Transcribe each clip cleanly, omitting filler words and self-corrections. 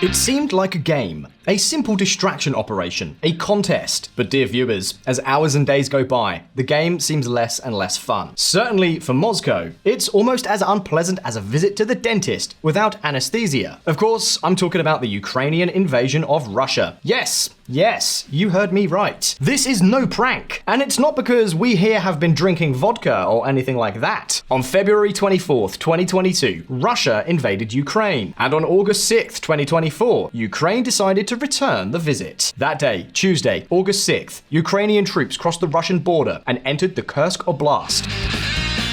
It seemed like a game, a simple distraction operation, a contest. But dear viewers, as hours and days go by, the game seems less and less fun. Certainly for Moscow, it's almost as unpleasant as a visit to the dentist without anesthesia. Of course, I'm talking about the Ukrainian invasion of Russia. Yes, you heard me right. This is no prank, and it's not because we here have been drinking vodka or anything like that. On February 24th, 2022, Russia invaded Ukraine, and on August 6th, 2024, Ukraine decided to return the visit. That day, Tuesday, August 6th, Ukrainian troops crossed the Russian border and entered the Kursk Oblast.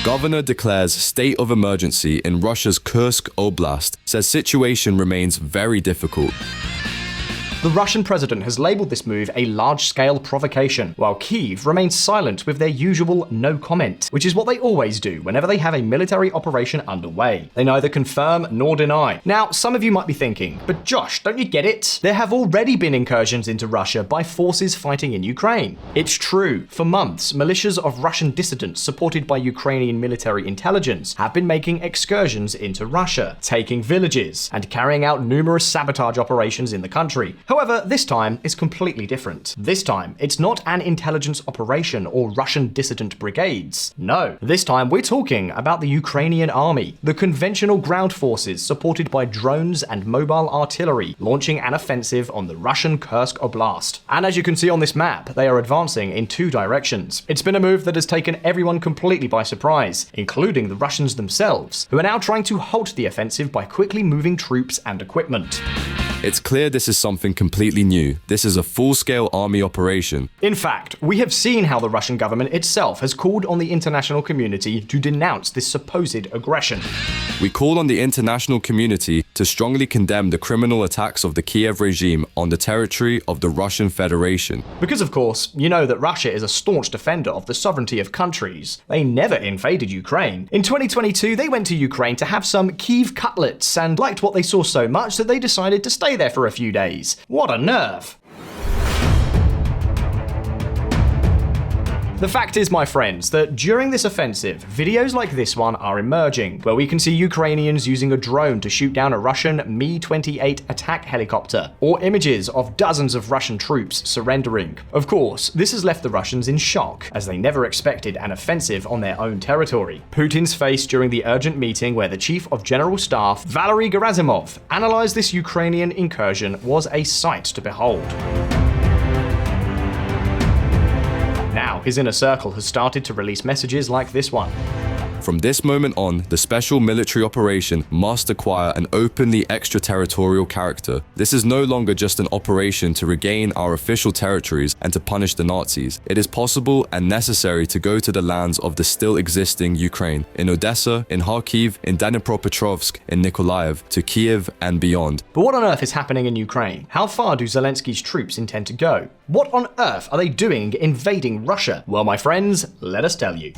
Governor declares state of emergency in Russia's Kursk Oblast, says situation remains very difficult. The Russian president has labelled this move a large-scale provocation, while Kyiv remains silent with their usual no comment, which is what they always do whenever they have a military operation underway. They neither confirm nor deny. Now, some of you might be thinking, but Josh, don't you get it? There have already been incursions into Russia by forces fighting in Ukraine. It's true. For months, militias of Russian dissidents supported by Ukrainian military intelligence have been making excursions into Russia, taking villages, and carrying out numerous sabotage operations in the country. However, this time is completely different. This time, it's not an intelligence operation or Russian dissident brigades. No, this time we're talking about the Ukrainian army, the conventional ground forces supported by drones and mobile artillery, launching an offensive on the Russian Kursk Oblast. And as you can see on this map, they are advancing in two directions. It's been a move that has taken everyone completely by surprise, including the Russians themselves, who are now trying to halt the offensive by quickly moving troops and equipment. It's clear this is something completely new. This is a full-scale army operation. In fact, we have seen how the Russian government itself has called on the international community to denounce this supposed aggression. We call on the international community to strongly condemn the criminal attacks of the Kiev regime on the territory of the Russian Federation. Because of course, you know that Russia is a staunch defender of the sovereignty of countries. They never invaded Ukraine. In 2022, they went to Ukraine to have some Kyiv cutlets and liked what they saw so much that they decided to stay there for a few days. What a nerve! The fact is, my friends, that during this offensive, videos like this one are emerging, where we can see Ukrainians using a drone to shoot down a Russian Mi-28 attack helicopter, or images of dozens of Russian troops surrendering. Of course, this has left the Russians in shock, as they never expected an offensive on their own territory. Putin's face during the urgent meeting where the Chief of General Staff, Valery Gerasimov, analyzed this Ukrainian incursion was a sight to behold. Now, his inner circle has started to release messages like this one. From this moment on, the special military operation must acquire an openly extraterritorial character. This is no longer just an operation to regain our official territories and to punish the Nazis. It is possible and necessary to go to the lands of the still existing Ukraine, in Odessa, in Kharkiv, in Dnipropetrovsk, in Nikolaev, to Kiev and beyond. But what on earth is happening in Ukraine? How far do Zelensky's troops intend to go? What on earth are they doing invading Russia? Well, my friends, let us tell you.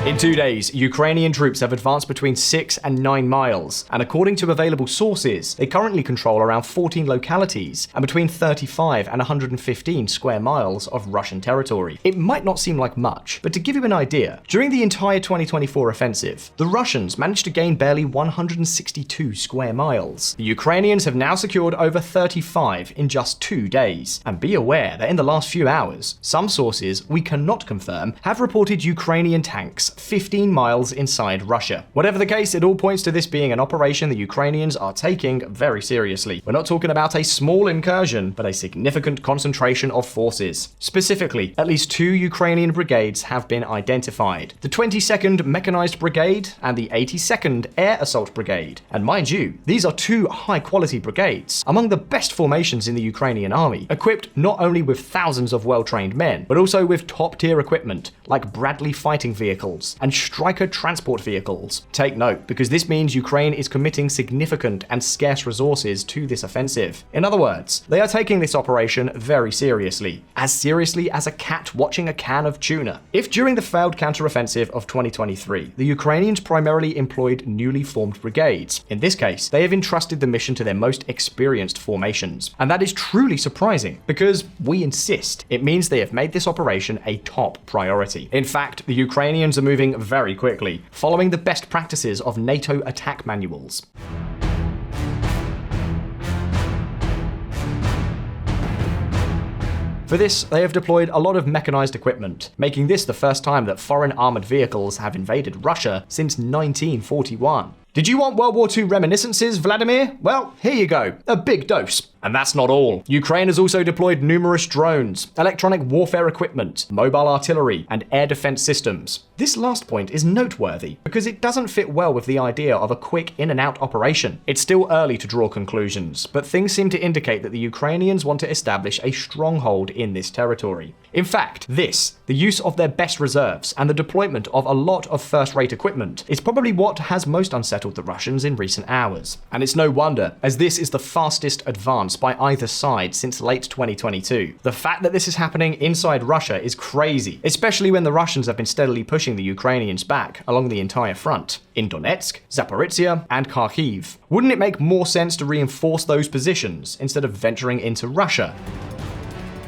In 2 days, Ukrainian troops have advanced between 6 and 9 miles, and according to available sources, they currently control around 14 localities and between 35 and 115 square miles of Russian territory. It might not seem like much, but to give you an idea, during the entire 2024 offensive, the Russians managed to gain barely 162 square miles. The Ukrainians have now secured over 35 in just 2 days, and be aware that in the last few hours, some sources we cannot confirm have reported Ukrainian tanks 15 miles inside Russia. Whatever the case, it all points to this being an operation the Ukrainians are taking very seriously. We're not talking about a small incursion, but a significant concentration of forces. Specifically, at least 2 Ukrainian brigades have been identified. The 22nd Mechanized Brigade and the 82nd Air Assault Brigade. And mind you, these are 2 high-quality brigades, among the best formations in the Ukrainian army, equipped not only with thousands of well-trained men, but also with top-tier equipment, like Bradley fighting vehicles, vehicles, and Striker transport vehicles. Take note, because this means Ukraine is committing significant and scarce resources to this offensive. In other words, they are taking this operation very seriously as a cat watching a can of tuna. If during the failed counteroffensive of 2023, the Ukrainians primarily employed newly formed brigades, in this case, they have entrusted the mission to their most experienced formations. And that is truly surprising, because we insist. It means they have made this operation a top priority. In fact, the Ukrainians are moving very quickly, following the best practices of NATO attack manuals. For this, they have deployed a lot of mechanized equipment, making this the first time that foreign armored vehicles have invaded Russia since 1941. Did you want World War II reminiscences, Vladimir? Well, here you go, a big dose. And that's not all. Ukraine has also deployed numerous drones, electronic warfare equipment, mobile artillery, and air defense systems. This last point is noteworthy because it doesn't fit well with the idea of a quick in-and-out operation. It's still early to draw conclusions, but things seem to indicate that the Ukrainians want to establish a stronghold in this territory. In fact, the use of their best reserves, and the deployment of a lot of first-rate equipment is probably what has most unsettled the Russians in recent hours. And it's no wonder, as this is the fastest advance by either side since late 2022. The fact that this is happening inside Russia is crazy, especially when the Russians have been steadily pushing the Ukrainians back along the entire front, in Donetsk, Zaporizhia, and Kharkiv. Wouldn't it make more sense to reinforce those positions instead of venturing into Russia?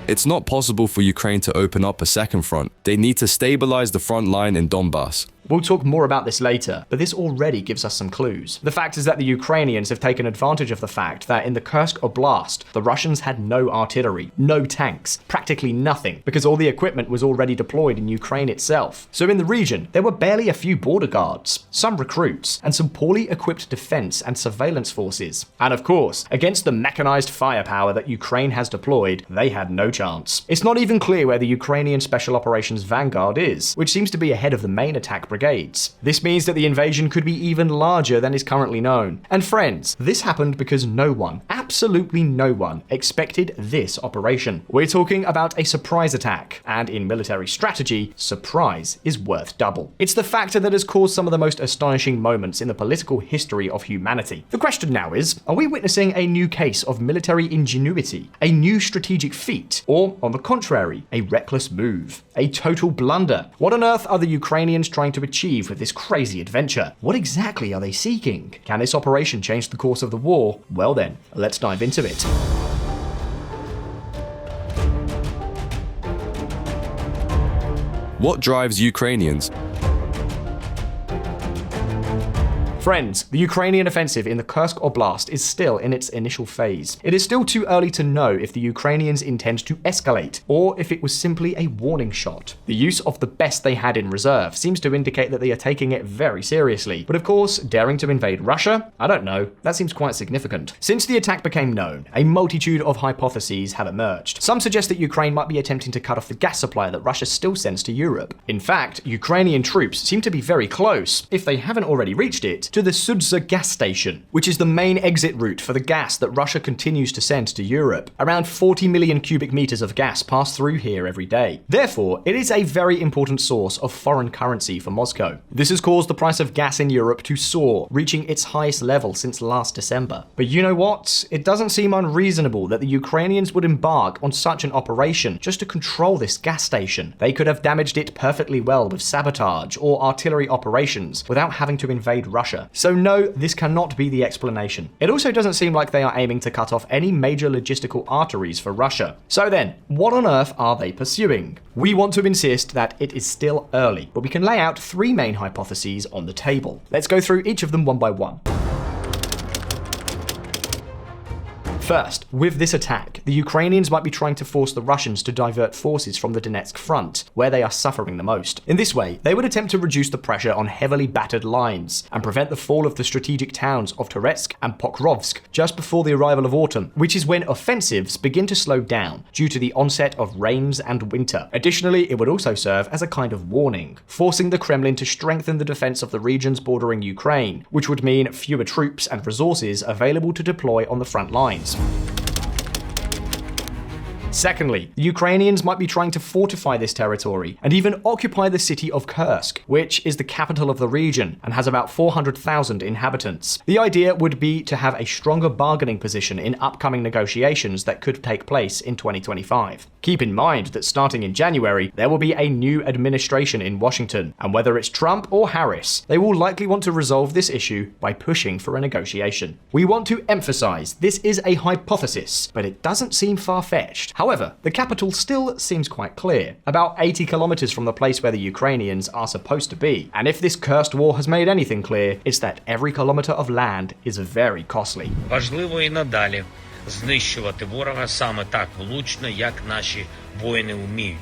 It's not possible for Ukraine to open up a second front. They need to stabilize the front line in Donbass. We'll talk more about this later, but this already gives us some clues. The fact is that the Ukrainians have taken advantage of the fact that in the Kursk Oblast, the Russians had no artillery, no tanks, practically nothing, because all the equipment was already deployed in Ukraine itself. So in the region, there were barely a few border guards, some recruits, and some poorly equipped defense and surveillance forces. And of course, against the mechanized firepower that Ukraine has deployed, they had no chance. It's not even clear where the Ukrainian Special Operations Vanguard is, which seems to be ahead of the main attack brigades. This means that the invasion could be even larger than is currently known. And friends, this happened because no one, absolutely no one, expected this operation. We're talking about a surprise attack, and in military strategy, surprise is worth double. It's the factor that has caused some of the most astonishing moments in the political history of humanity. The question now is, are we witnessing a new case of military ingenuity, a new strategic feat, or, on the contrary, a reckless move, a total blunder? What on earth are the Ukrainians trying to achieve with this crazy adventure? What exactly are they seeking? Can this operation change the course of the war? Well then, let's dive into it. What drives Ukrainians? Friends, the Ukrainian offensive in the Kursk Oblast is still in its initial phase. It is still too early to know if the Ukrainians intend to escalate, or if it was simply a warning shot. The use of the best they had in reserve seems to indicate that they are taking it very seriously. But of course, daring to invade Russia? I don't know. That seems quite significant. Since the attack became known, a multitude of hypotheses have emerged. Some suggest that Ukraine might be attempting to cut off the gas supply that Russia still sends to Europe. In fact, Ukrainian troops seem to be very close, if they haven't already reached it, to the Sudza gas station, which is the main exit route for the gas that Russia continues to send to Europe. Around 40 million cubic meters of gas pass through here every day. Therefore, it is a very important source of foreign currency for Moscow. This has caused the price of gas in Europe to soar, reaching its highest level since last December. But you know what? It doesn't seem unreasonable that the Ukrainians would embark on such an operation just to control this gas station. They could have damaged it perfectly well with sabotage or artillery operations without having to invade Russia. So no, this cannot be the explanation. It also doesn't seem like they are aiming to cut off any major logistical arteries for Russia. So then, what on earth are they pursuing? We want to insist that it is still early, but we can lay out three main hypotheses on the table. Let's go through each of them one by one. First, with this attack, the Ukrainians might be trying to force the Russians to divert forces from the Donetsk front, where they are suffering the most. In this way, they would attempt to reduce the pressure on heavily battered lines and prevent the fall of the strategic towns of Toretsk and Pokrovsk just before the arrival of autumn, which is when offensives begin to slow down due to the onset of rains and winter. Additionally, it would also serve as a kind of warning, forcing the Kremlin to strengthen the defense of the regions bordering Ukraine, which would mean fewer troops and resources available to deploy on the front lines. Secondly, the Ukrainians might be trying to fortify this territory and even occupy the city of Kursk, which is the capital of the region and has about 400,000 inhabitants. The idea would be to have a stronger bargaining position in upcoming negotiations that could take place in 2025. Keep in mind that starting in January, there will be a new administration in Washington, and whether it's Trump or Harris, they will likely want to resolve this issue by pushing for a negotiation. We want to emphasize this is a hypothesis, but it doesn't seem far-fetched. However, the capital still seems quite clear, about 80 kilometers from the place where the Ukrainians are supposed to be. And if this cursed war has made anything clear, it's that every kilometer of land is very costly. Важливо і надалі знищувати ворога саме так влучно, як наші воїни вміють.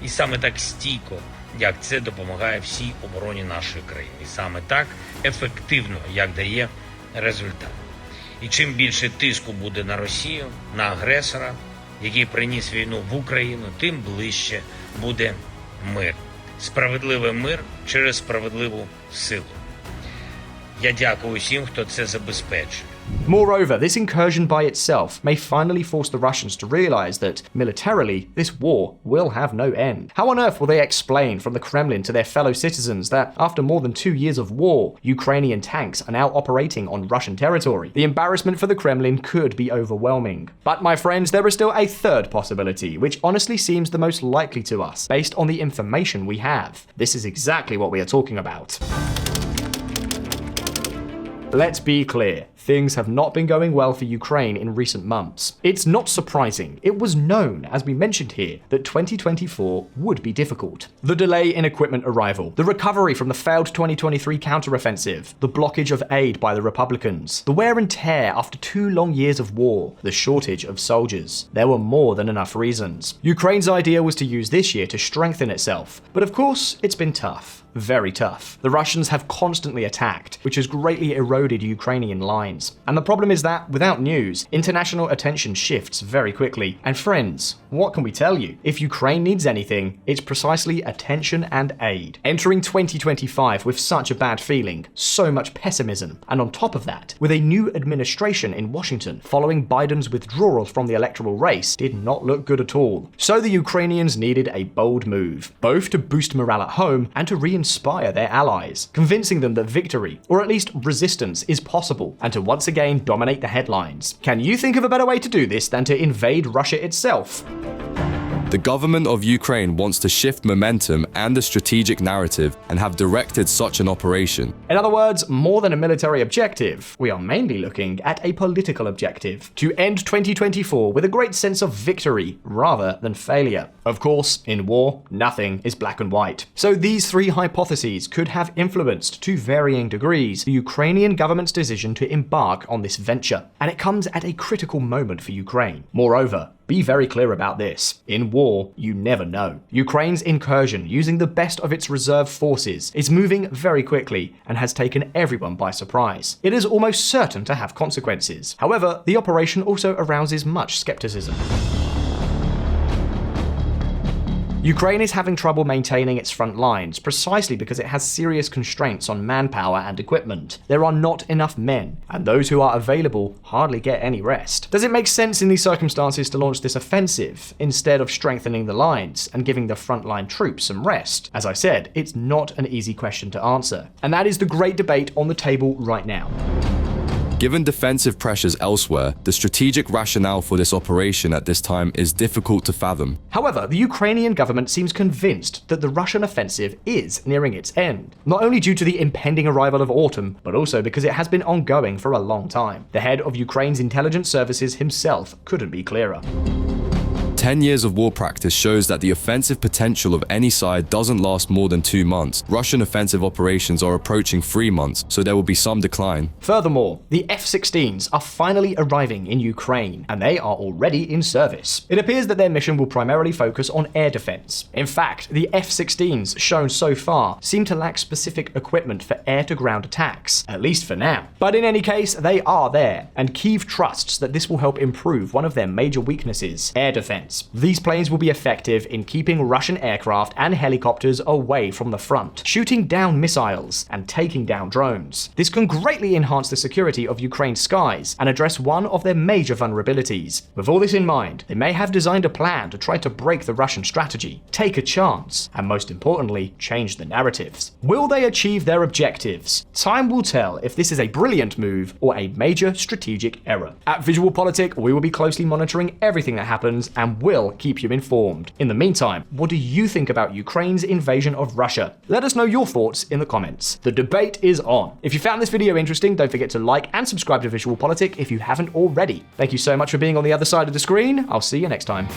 І саме так стійко, як це допомагає всій обороні нашої країни. І саме так ефективно, як дає результат. І чим більше тиску буде на Росію, на агресора, який приніс війну в Україну, тим ближче буде мир. Справедливий мир через справедливу силу. Я дякую всім, хто це забезпечує. Moreover, this incursion by itself may finally force the Russians to realize that, militarily, this war will have no end. How on earth will they explain from the Kremlin to their fellow citizens that, after more than 2 years of war, Ukrainian tanks are now operating on Russian territory? The embarrassment for the Kremlin could be overwhelming. But my friends, there is still a third possibility, which honestly seems the most likely to us, based on the information we have. This is exactly what we are talking about. Let's be clear. Things have not been going well for Ukraine in recent months. It's not surprising. It was known, as we mentioned here, that 2024 would be difficult. The delay in equipment arrival, the recovery from the failed 2023 counteroffensive, the blockage of aid by the Republicans, the wear and tear after 2 long years of war, the shortage of soldiers. There were more than enough reasons. Ukraine's idea was to use this year to strengthen itself, but of course, it's been tough. Very tough. The Russians have constantly attacked, which has greatly eroded Ukrainian lines. And the problem is that, without news, international attention shifts very quickly. And friends, what can we tell you? If Ukraine needs anything, it's precisely attention and aid. Entering 2025 with such a bad feeling, so much pessimism, and on top of that, with a new administration in Washington following Biden's withdrawal from the electoral race, did not look good at all. So the Ukrainians needed a bold move, both to boost morale at home and to re-inspire their allies, convincing them that victory, or at least resistance, is possible, and to once again dominate the headlines. Can you think of a better way to do this than to invade Russia itself? The government of Ukraine wants to shift momentum and the strategic narrative and have directed such an operation. In other words, more than a military objective, we are mainly looking at a political objective, to end 2024 with a great sense of victory rather than failure. Of course, in war, nothing is black and white. So these 3 hypotheses could have influenced, to varying degrees, the Ukrainian government's decision to embark on this venture. And it comes at a critical moment for Ukraine. Moreover, be very clear about this. In war, you never know. Ukraine's incursion, using the best of its reserve forces, is moving very quickly and has taken everyone by surprise. It is almost certain to have consequences. However, the operation also arouses much skepticism. Ukraine is having trouble maintaining its front lines precisely because it has serious constraints on manpower and equipment. There are not enough men, and those who are available hardly get any rest. Does it make sense in these circumstances to launch this offensive instead of strengthening the lines and giving the frontline troops some rest? As I said, it's not an easy question to answer, and that is the great debate on the table right now. Given defensive pressures elsewhere, the strategic rationale for this operation at this time is difficult to fathom. However, the Ukrainian government seems convinced that the Russian offensive is nearing its end, not only due to the impending arrival of autumn, but also because it has been ongoing for a long time. The head of Ukraine's intelligence services himself couldn't be clearer. 10 years of war practice shows that the offensive potential of any side doesn't last more than 2 months. Russian offensive operations are approaching 3 months, so there will be some decline. Furthermore, the F-16s are finally arriving in Ukraine, and they are already in service. It appears that their mission will primarily focus on air defense. In fact, the F-16s shown so far seem to lack specific equipment for air-to-ground attacks, at least for now. But in any case, they are there, and Kyiv trusts that this will help improve one of their major weaknesses, air defense. defense. These planes will be effective in keeping Russian aircraft and helicopters away from the front, shooting down missiles and taking down drones. This can greatly enhance the security of Ukraine's skies and address one of their major vulnerabilities. With all this in mind, they may have designed a plan to try to break the Russian strategy, take a chance, and most importantly, change the narratives. Will they achieve their objectives? Time will tell if this is a brilliant move or a major strategic error. At VisualPolitik, we will be closely monitoring everything that happens and will keep you informed. In the meantime, what do you think about Ukraine's invasion of Russia? Let us know your thoughts in the comments. The debate is on. If you found this video interesting, don't forget to like and subscribe to VisualPolitik if you haven't already. Thank you so much for being on the other side of the screen. I'll see you next time.